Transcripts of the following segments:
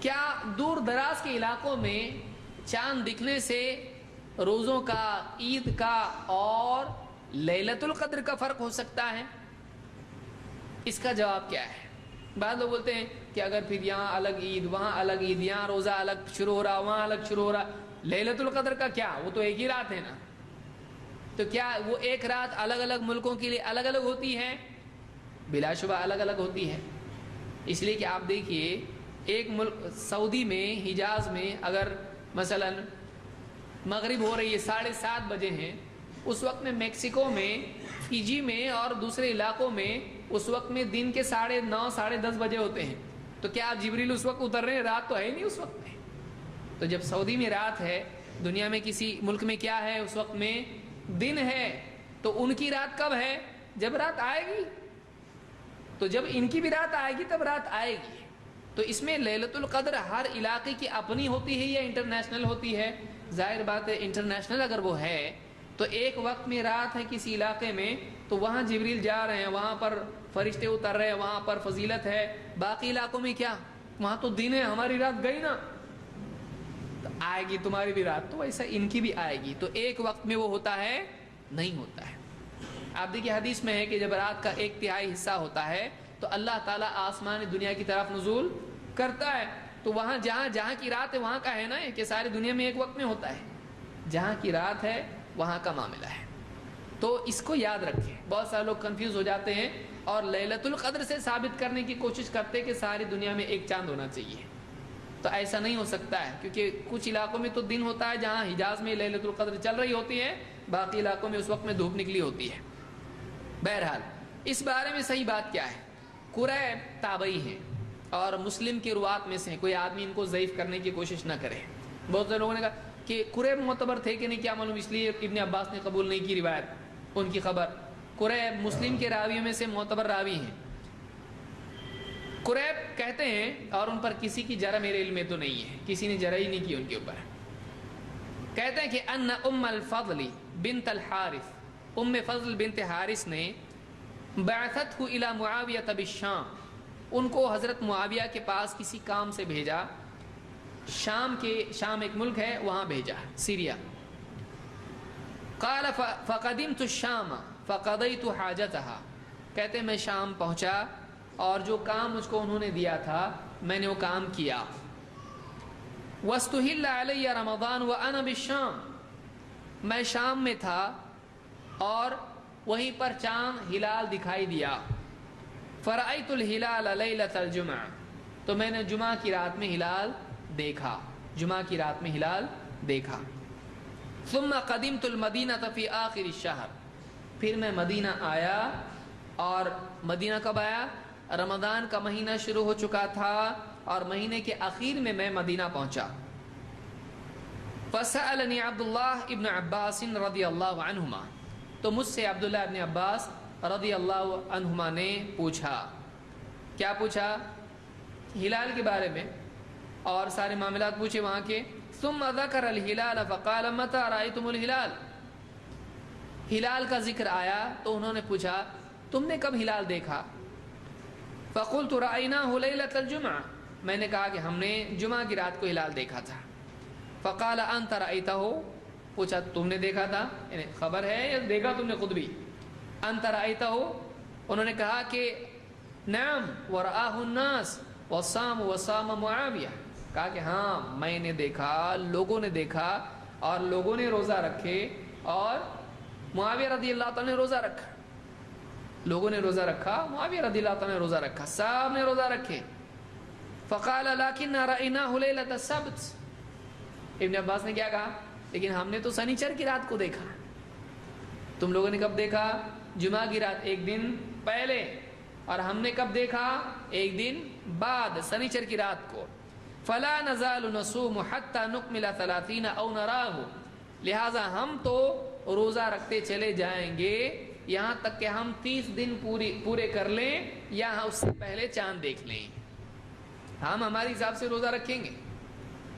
کیا دور دراز کے علاقوں میں چاند دکھنے سے روزوں کا، عید کا اور لیلۃ القدر کا فرق ہو سکتا ہے؟ اس کا جواب کیا ہے؟ بعض لوگ بولتے ہیں کہ اگر پھر یہاں الگ عید، وہاں الگ عید، یہاں روزہ الگ شروع ہو رہا، وہاں الگ شروع ہو رہا، لیلۃ القدر کا کیا؟ وہ تو ایک ہی رات ہے نا، تو کیا وہ ایک رات الگ الگ ملکوں کے لیے الگ الگ ہوتی ہے؟ بلا شبہ الگ الگ ہوتی ہے، اس لیے کہ آپ دیکھیے ایک ملک سعودی میں، حجاز میں اگر مثلا مغرب ہو رہی ہے 7:30 بجے ہیں، اس وقت میں میکسیکو میں، فیجی میں اور دوسرے علاقوں میں اس وقت میں دن کے 9:30 10:30 بجے ہوتے ہیں، تو کیا آپ جبریل اس وقت اتر رہے ہیں؟ رات تو ہے ہی نہیں اس وقت میں۔ تو جب سعودی میں رات ہے، دنیا میں کسی ملک میں کیا ہے اس وقت میں؟ دن ہے، تو ان کی رات کب ہے؟ جب رات آئے گی، تو جب ان کی بھی رات آئے گی تب رات آئے گی۔ تو اس میں لیلۃ القدر ہر علاقے کی اپنی ہوتی ہے یا انٹرنیشنل ہوتی ہے؟ ظاہر بات ہے انٹرنیشنل اگر وہ ہے تو ایک وقت میں رات ہے کسی علاقے میں، تو وہاں جبریل جا رہے ہیں، وہاں پر فرشتے اتر رہے ہیں، وہاں پر فضیلت ہے۔ باقی علاقوں میں کیا؟ وہاں تو دن ہے، ہماری رات گئی نا، تو آئے گی تمہاری بھی رات، تو ویسا ان کی بھی آئے گی، تو ایک وقت میں وہ ہوتا ہے؟ نہیں ہوتا ہے۔ آپ دیکھیے حدیث میں ہے کہ جب رات کا 1/3 حصہ ہوتا ہے تو اللہ تعالیٰ آسمان دنیا کی طرف نزول کرتا ہے، تو وہاں جہاں کی رات ہے وہاں کا ہے نا کہ ساری دنیا میں ایک وقت میں ہوتا ہے، جہاں کی رات ہے وہاں کا معاملہ ہے۔ تو اس کو یاد رکھیں، بہت سارے لوگ کنفیوز ہو جاتے ہیں اور لیلۃ القدر سے ثابت کرنے کی کوشش کرتے ہیں کہ ساری دنیا میں ایک چاند ہونا چاہیے، تو ایسا نہیں ہو سکتا ہے، کیونکہ کچھ علاقوں میں تو دن ہوتا ہے، جہاں حجاز میں لیلۃ القدر چل رہی ہوتی ہے، باقی علاقوں میں اس وقت میں دھوپ نکلی ہوتی ہے۔ بہرحال اس بارے میں صحیح بات کیا ہے؟ قریب تابعی ہیں اور مسلم کی روات میں سے، کوئی آدمی ان کو ضعیف کرنے کی کوشش نہ کرے۔ بہت سے لوگوں نے کہا کہ قریب معتبر تھے کہ نہیں، کیا معلوم، اس لیے ابن عباس نے قبول نہیں کی روایت، ان کی خبر۔ قریب مسلم کے راویوں میں سے معتبر راوی ہیں۔ قریب کہتے ہیں، اور ان پر کسی کی جرح میرے علم میں تو نہیں ہے، کسی نے جرح ہی نہیں کی ان کے اوپر، کہتے ہیں کہ ان ام الفضل بنت الحارث، ام فضل بنت حارث نے بعثته الى معاویہ بالشام، ان کو حضرت معاویہ کے پاس کسی کام سے بھیجا، شام ایک ملک ہے وہاں بھیجا، سیریا۔ قال فقدمت الشام فقضيت حاجتها، کہتے ہیں میں شام پہنچا اور جو کام مجھ کو انہوں نے دیا تھا میں نے وہ کام کیا۔ واستهل علی رمضان وانا بالشام، میں شام میں تھا اور وہیں پر چاند ہلال دکھائی دیا۔ فرأیت الہلال لیلۃ الجمعہ، تو میں نے جمعہ کی رات میں ہلال دیکھا، جمعہ کی رات میں ہلال دیکھا۔ ثم قدمت المدینہ فی آخر الشہر، پھر میں مدینہ آیا، اور مدینہ کب آیا؟ رمضان کا مہینہ شروع ہو چکا تھا اور مہینے کے اخیر میں میں مدینہ پہنچا۔ فسألنی عبداللہ ابن عباس رضی اللہ عنہما، تو مجھ سے عبداللہ ابن عباس رضی اللہ عنہما نے پوچھا، کیا پوچھا؟ ہلال کے بارے میں اور سارے معاملات پوچھے وہاں کے۔ ثم ذکر الہلال فقال متى رأيتم الہلال، ہلال کا ذکر آیا تو انہوں نے پوچھا تم نے کب ہلال دیکھا؟ فقلت رأيناه ليلة الجمعہ، میں نے کہا کہ ہم نے جمعہ کی رات کو ہلال دیکھا تھا۔ فقال انت رأيته، پوچھا تم نے دیکھا تھا، یعنی خبر ہے یا دیکھا تم نے خود بھی؟ انت رأيته، انہوں نے کہا کہ نعم ورآه الناس وصام وصام معاویہ، کہا کہ ہاں میں نے دیکھا، لوگوں نے دیکھا اور لوگوں نے روزہ رکھے، اور معاویہ رضی اللہ تعالیٰ نے روزہ رکھا، لوگوں نے روزہ رکھا، معاویہ رضی اللہ تعالیٰ نے روزہ رکھا، سب نے روزہ رکھے۔ فقال لكن رأيناه ليلة السبت، ابن عباس نے کیا کہا؟ لیکن ہم نے تو سنیچر کی رات کو دیکھا، تم لوگوں نے کب دیکھا؟ جمعہ کی رات ایک دن پہلے، اور ہم نے کب دیکھا؟ ایک دن بعد، سنیچر کی رات کو۔ فلا نزال نصوم حتى نكمل 30 او نراه، لہذا ہم تو روزہ رکھتے چلے جائیں گے یہاں تک کہ ہم 30 دن پورے کر لیں یا اس سے پہلے چاند دیکھ لیں۔ ہم ہمارے حساب سے روزہ رکھیں گے،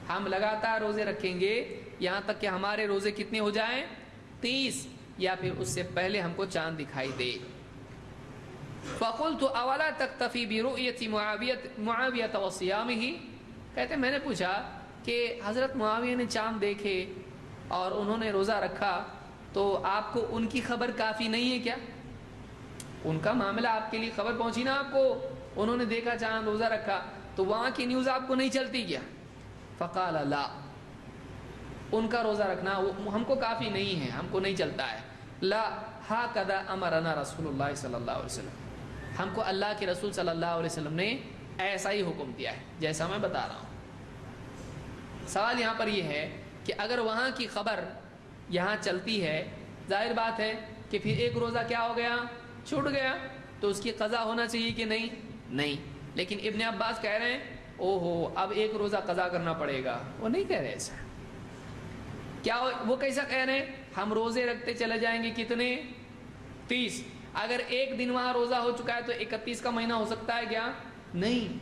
ہم لگاتار روزے رکھیں گے یہاں تک کہ ہمارے روزے کتنے ہو جائیں؟ 30، یا پھر اس سے پہلے ہم کو چاند دکھائی دے۔ فقلت اولا تکتفی برؤیت معاویہ وصیامہ، کہتے میں نے پوچھا کہ حضرت معاویہ نے چاند دیکھے اور انہوں نے روزہ رکھا، تو آپ کو ان کی خبر کافی نہیں ہے کیا؟ ان کا معاملہ آپ کے لیے خبر پہنچی نا آپ کو، انہوں نے دیکھا چاند، روزہ رکھا، تو وہاں کی نیوز آپ کو نہیں چلتی کیا؟ فقال لا، ان کا روزہ رکھنا ہم کو کافی نہیں ہے، ہم کو نہیں چلتا ہے. لا ہاکذا امرنا رسول اللہ صلی اللہ علیہ وسلم، ہم کو اللہ کے رسول صلی اللہ علیہ وسلم نے ایسا ہی حکم دیا ہے جیسا میں بتا رہا ہوں. سوال یہاں پر یہ ہے کہ اگر وہاں کی خبر یہاں چلتی ہے، ظاہر بات ہے کہ پھر ایک روزہ کیا ہو گیا؟ چھوٹ گیا، تو اس کی قضا ہونا چاہیے کہ نہیں؟ نہیں. لیکن ابن عباس کہہ رہے ہیں او ہو اب ایک روزہ قضا کرنا پڑے گا. وہ نہیں کہہ رہے ایسا. کیا وہ کیسا کہہ رہے ہیں؟ ہم روزے رکھتے چلے جائیں گے کتنے؟ 30. اگر ایک دن وہاں روزہ ہو چکا ہے تو 31 کا مہینہ ہو سکتا ہے کیا؟ نہیں.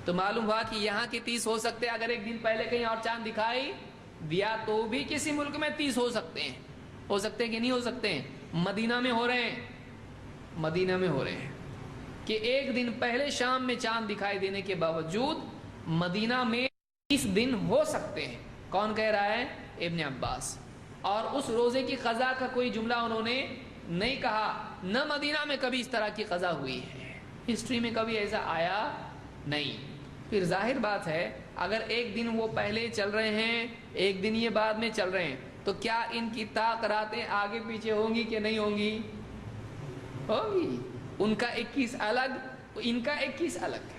تو معلوم ہوا کہ یہاں کی 30 ہو سکتے ہیں، اگر ایک دن پہلے کہیں اور چاند دکھائی دیا تو بھی کسی ملک میں 30 ہو سکتے ہیں. ہو سکتے ہیں کہ نہیں ہو سکتے ہیں؟ مدینہ میں ہو رہے ہیں، مدینہ میں ہو رہے ہیں کہ ایک دن پہلے شام میں چاند دکھائی دینے کے باوجود مدینہ میں 30 دن ہو سکتے ہیں. کون کہہ رہا ہے؟ ابن عباس. اور اس روزے کی قضا کا کوئی جملہ انہوں نے نہیں کہا، نہ مدینہ میں کبھی اس طرح کی قضا ہوئی ہے، ہسٹری میں کبھی ایسا آیا نہیں. پھر ظاہر بات ہے اگر ایک دن وہ پہلے چل رہے ہیں، ایک دن یہ بعد میں چل رہے ہیں، تو کیا ان کی طاق راتیں آگے پیچھے ہوں گی کہ نہیں ہوں گی؟ ہوگی. ان کا 21 الگ، ان کا 21 الگ.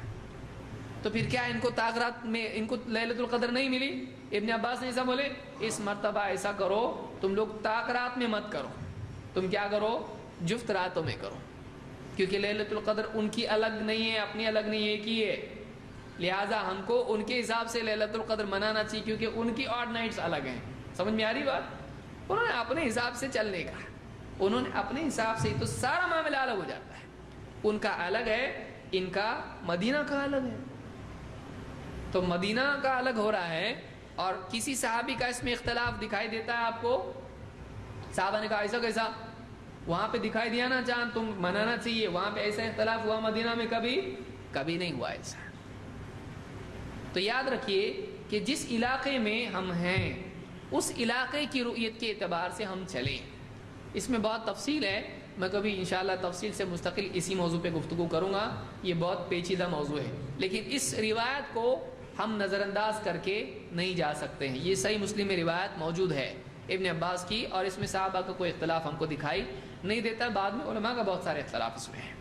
تو پھر کیا ان کو طاق رات میں ان کو لیلۃ القدر نہیں ملی؟ ابن عباس نے ایسا بولے اس مرتبہ ایسا کرو تم لوگ طاق رات میں مت کرو، تم کیا کرو؟ جفت راتوں میں کرو، کیونکہ لیلۃ القدر ان کی الگ نہیں ہے، اپنی الگ نہیں ہے کی ہے. لہٰذا ہم کو ان کے حساب سے لیلۃ القدر منانا چاہیے، کیونکہ ان کی آڈ نائٹس الگ ہیں. سمجھ میں آ رہی بات؟ انہوں نے اپنے حساب سے چلنے کا، انہوں نے اپنے حساب سے، تو سارا معاملہ الگ ہو جاتا ہے. ان کا الگ ہے، ان کا مدینہ کا الگ ہے. تو مدینہ کا الگ ہو رہا ہے اور کسی صحابی کا اس میں اختلاف دکھائی دیتا ہے آپ کو. صحابہ نے کہا ایسا کیسا؟ وہاں پہ دکھائی دیا نا چاند، تم منانا چاہیے. وہاں پہ ایسا اختلاف ہوا، مدینہ میں کبھی نہیں ہوا ایسا. تو یاد رکھیے کہ جس علاقے میں ہم ہیں اس علاقے کی رؤیت کے اعتبار سے ہم چلیں. اس میں بہت تفصیل ہے، میں کبھی انشاءاللہ تفصیل سے مستقل اسی موضوع پہ گفتگو کروں گا. یہ بہت پیچیدہ موضوع ہے، لیکن اس روایت کو ہم نظر انداز کر کے نہیں جا سکتے ہیں. یہ صحیح مسلم میں روایت موجود ہے ابن عباس کی، اور اس میں صحابہ کا کوئی اختلاف ہم کو دکھائی نہیں دیتا. بعد میں علماء کا بہت سارے اختلاف اس میں ہے.